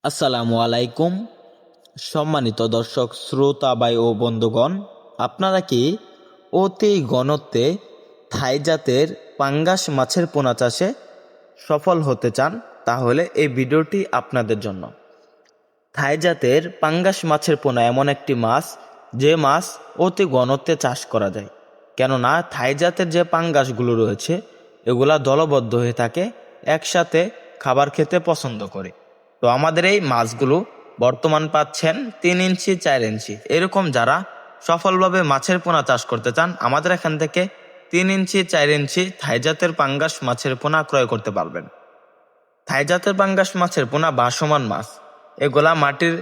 আসসালামু আলাইকুম। সম্মানিত দর্শক শ্রোতা ভাই ও বন্ধুগণ, আপনারা কি অতি ঘনত্বে থাই জাতের পাঙ্গাস মাছের পোনা চাষে সফল হতে চান? তাহলে এই ভিডিওটি আপনাদের জন্য। থাই জাতের পাঙ্গাস মাছের পোনা এমন একটি মাছ, যে মাছ অতি ঘনত্বে চাষ করা যায়। কেননা থাই জাতের যে পাঙ্গাসগুলো রয়েছে এগুলা দলবদ্ধ হয়ে থাকে, একসাথে খাবার খেতে পছন্দ করে। তো আমাদের এই মাছগুলো বর্তমান পাচ্ছেন 3 ইঞ্চি 4 ইঞ্চি, এরকম যারা সফলভাবে মাছের পোনা চাষ করতে চান আমাদের এখান থেকে 3 ইঞ্চি 4 ইঞ্চি থাই জাতের পাঙ্গাস মাছের পোনা ক্রয় করতে পারবেন। থাই জাতের পাঙ্গাস মাছের পোনা ভাসমান মাছ, এগুলা মাটির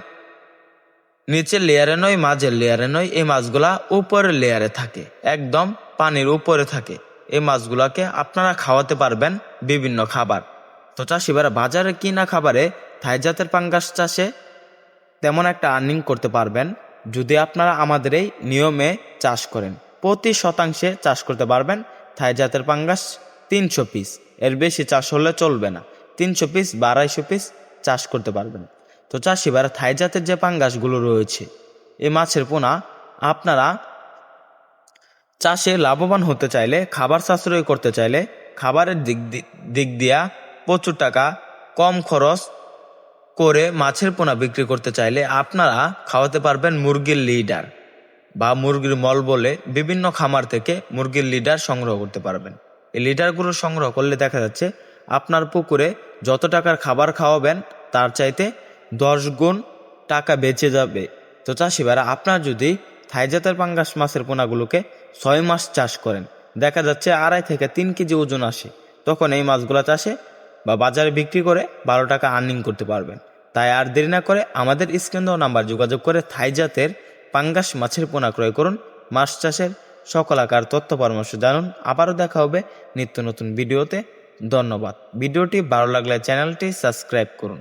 নিচের লেয়ারে নয়, মাঝের লেয়ারে নয়, এই মাছগুলা উপরের লেয়ারে থাকে, একদম পানির উপরে থাকে। এই মাছগুলাকে আপনারা খাওয়াতে পারবেন বিভিন্ন খাবার। তো চাষিবারা বাজারে কিনা খাবারে থাই জাতের পাঙ্গাস চাষে তেমন একটা আর্নিং করতে পারবেন যদি আপনারা আমাদের এই নিয়মে চাষ করেন। প্রতি শতাংশে চাষ করতে পারবেন থাই জাতের পাঙ্গাস 300 পিস, এর বেশি চাষ হলে চলবে না। 300 পিস বা 250 পিস চাষ করতে পারবেন। তো চাষিবারা থাই জাতের যে পাঙ্গাসগুলো রয়েছে এই মাছের পোনা আপনারা চাষে লাভবান হতে চাইলে, খাবার সাশ্রয় করতে চাইলে, খাবারের দিক দিয়া প্রচুর টাকা কম খরচ করে মাছের পোনা বিক্রি করতে চাইলে আপনারা খাওয়াতে পারবেন মুরগির লিডার বা মুরগির মল বলে বিভিন্ন খামার থেকে মুরগির লিডার সংগ্রহ করতে পারবেন। এই লিডারগুলো সংগ্রহ করলে দেখা যাচ্ছে আপনার পুকুরে যত টাকার খাবার খাওয়াবেন তার চাইতে 10 গুণ টাকা বেঁচে যাবে। তো চাষিবারা আপনার যদি থাই জাতের পাঙ্গাস মাছের পোনাগুলোকে 6 মাস চাষ করেন, দেখা যাচ্ছে 2.5 থেকে 3 কেজি ওজন আসে, তখন এই মাছগুলো চাষে বা বাজারে বিক্রি করে 12 টাকা আর্নিং করতে পারবেন। তাই আর দেরি না করে আমাদের স্ক্রিন দেওয়া নাম্বার যোগাযোগ করে থাই জাতের পাঙ্গাস মাছের পোনা ক্রয় করুন। মাছ চাষের সকল আকার তথ্য পরামর্শ জানুন। আবারও দেখা হবে নিত্য নতুন ভিডিওতে। ধন্যবাদ। ভিডিওটি ভালো লাগলে চ্যানেলটি সাবস্ক্রাইব করুন।